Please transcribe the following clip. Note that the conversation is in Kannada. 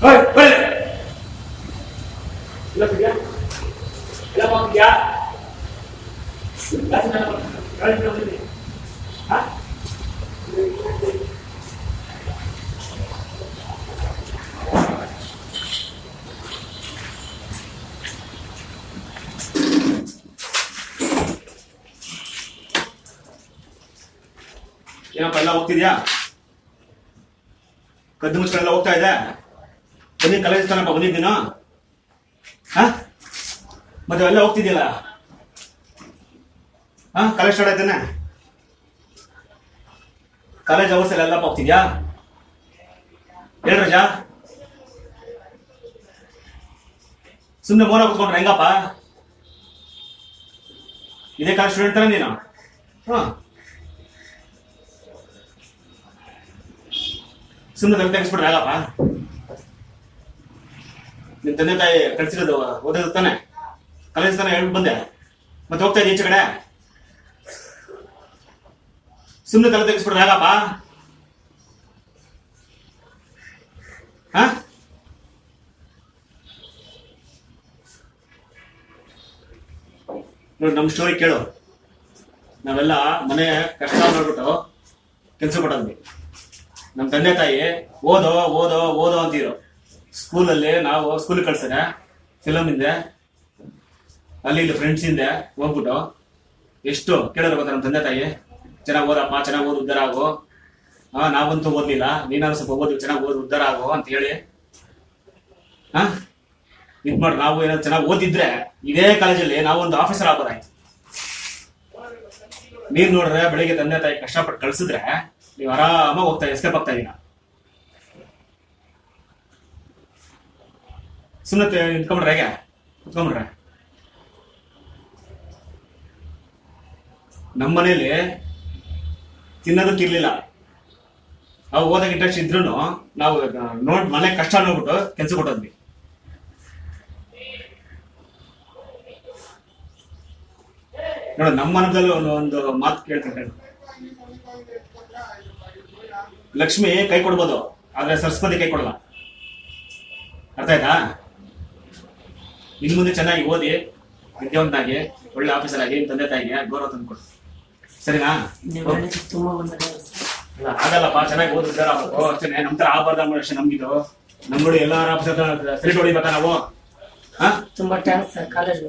ಏನಪ್ಪ ಎಲ್ಲ ಹೋಗ್ತಿದ್ಯಾ? ಕದ್ದು ಮುಚ್ಕಳೆಲ್ಲ ಹೋಗ್ತಾ ಇದೆ. ಬನ್ನಿ ಕಲಿಸ್ತಾನಪ್ಪ ಬಂದಿದ್ದೀನ. ಮತ್ತೆ ಎಲ್ಲ ಹೋಗ್ತಿದ್ಯಲ್ಲ? ಕಾಲೇಜ್ ಸ್ಟಾರ್ಟ್ ಆಯ್ತಾನೆ? ಕಾಲೇಜ್ ಅವರ್ಸ್ ಎಲ್ಲಪ್ಪ ಹೋಗ್ತಿದ್ಯಾ? ಹೇಳ ರಜಾ. ಸುಮ್ಮನೆ ಮೋನ ಕೂತ್ಕೊಂಡ್ರೆ ಹೆಂಗಪ್ಪ? ಇದೇ ಕಾಲೇಜ್ ಸ್ಟೂಡೆಂಟ್ ತಾನೆ ನೀನು? ಸುಮ್ಮನೆ ತಲೆ ತೆಗಿಸ್ಬಿಟ್ರೆ ಆಗಪ್ಪ? ನಿಮ್ ತಂದೆ ತಾಯಿ ಕಳ್ಸಿರೋದು ಓದೋದು ತಾನೆ? ಕಾಲೇಜ್ ತಾನೆ ಹೇಳ್ಬಿಟ್ಟು ಬಂದೆ. ಮತ್ತೆ ಹೋಗ್ತಾ ಇದ್ದೀಯ ಈಚೆ ಕಡೆ? ಸುಮ್ಮನೆ ತಲೆ ತೆಗಿಸ್ಬಿಟ್ರೆ ಆಗಪ್ಪ? ನೋಡಿ, ನಮ್ ಸ್ಟೋರಿ ಕೇಳು. ನಾವೆಲ್ಲ ಮನೆ ಕಷ್ಟ ನೋಡ್ಬಿಟ್ಟು ಕೆಲ್ಸ ಕೊಟ್ಟದ್ವಿ. ನಮ್ ತಂದೆ ತಾಯಿ ಓದೋ ಓದೋ ಓದೋ ಅಂತಿದ್ರು. ಸ್ಕೂಲಲ್ಲಿ ನಾವು ಸ್ಕೂಲಿಗೆ ಕಳ್ಸಿದ್ರೆ ಫಿಲಮ್ ಹಿಂದೆ ಅಲ್ಲಿ ಇಲ್ಲಿ ಫ್ರೆಂಡ್ಸ್ ಹಿಂದೆ ಹೋಗ್ಬಿಟ್ಟು ಎಷ್ಟು ಕೇಳಿದ್ರು ಗೊತ್ತಾ ನಮ್ ತಂದೆ ತಾಯಿ? ಚೆನ್ನಾಗಿ ಓದಪ್ಪ, ಚೆನ್ನಾಗಿ ಓದಿ ಉದ್ದಾರ ಆಗು. ನಾವಂತೂ ಓದ್ಲಿಲ್ಲ, ನೀನಾದ್ರು ಸ್ವಲ್ಪ ಓದಿ ಚೆನ್ನಾಗಿ ಓದಿ ಉದ್ದಾರ ಆಗು ಅಂತ ಹೇಳಿ ಇದ್ ಮಾಡಿ ನಾವು ಏನಾದ್ರು ಚೆನ್ನಾಗಿ ಓದಿದ್ರೆ ಇದೇ ಕಾಲೇಜಲ್ಲಿ ನಾವು ಒಂದು ಆಫೀಸರ್ ಆಗೋದಾಯ್ತು. ನೀವ್ ನೋಡ್ರೆ ಬೆಳಿಗ್ಗೆ ತಂದೆ ತಾಯಿ ಕಷ್ಟಪಟ್ಟು ಕಳ್ಸಿದ್ರೆ ನೀವು ಆರಾಮಾಗಿ ಹೋಗ್ತಾ ಎಸ್ಕೇಪ್ ಆಗ್ತಾ ಇದೀನ. ಸುಮ್ಮನೆ ನಿಂತ್ಕೊಂಡ್ರೆ ಹೇಗೆ? ಕುತ್ಕೊಂಡ್ರೆ ನಮ್ಮ ಮನೇಲಿ ತಿನ್ನೋದಕ್ಕಿರ್ಲಿಲ್ಲ. ನಾವು ಓದಕ್ಕೆ ಇಂಟ್ರೆಸ್ಟ್ ಇದ್ರು ನಾವು ಮನೆ ಕಷ್ಟ ನೋಡ್ಬಿಟ್ಟು ಕೆಲ್ಸ ಕೊಟ್ಟದ್ವಿ. ನೋಡ, ನಮ್ಮ ಮನದಲ್ಲಿ ಒಂದು ಮಾತು ಕೇಳ್ತಾರೆ. ಲಕ್ಷ್ಮಿ ಕೈ ಕೊಡ್ಬೋದು, ಆದ್ರೆ ಸರಸ್ವತಿ ಕೈ ಕೊಡಲ್ಲ. ಅರ್ಥ ಆಯ್ತಾ? ಇನ್ ಮುಂದೆ ಚೆನ್ನಾಗಿ ಓದಿ ವಿದ್ಯಾವಂತನಾಗಿ ಒಳ್ಳೆ ಆಫೀಸರ್ ಆಗಿ ತಂದೆ ತಾಯಿಗೆ ಗೌರವ ತಂದ್ಕೊಡು. ಸರಿನಾ? ಆಗಲ್ಲಪ್ಪ, ಚೆನ್ನಾಗಿ ಓದಿದಾರ ಅಷ್ಟೇ. ನಮ್ ತರ ಆಗಬಾರ್ದು ಅಷ್ಟೇ. ನಮ್ಗಿದು ನಮ್ ನೋಡಿ ಎಲ್ಲಾರ ಆಫೀಸರ್ ಸೆಲೆಕ್ಟ್ ಹೊಡಿಬೇಕಾ ನಾವು? ತುಂಬಾ ಥ್ಯಾಂಕ್ಸ್. ಕಾಲೇಜ್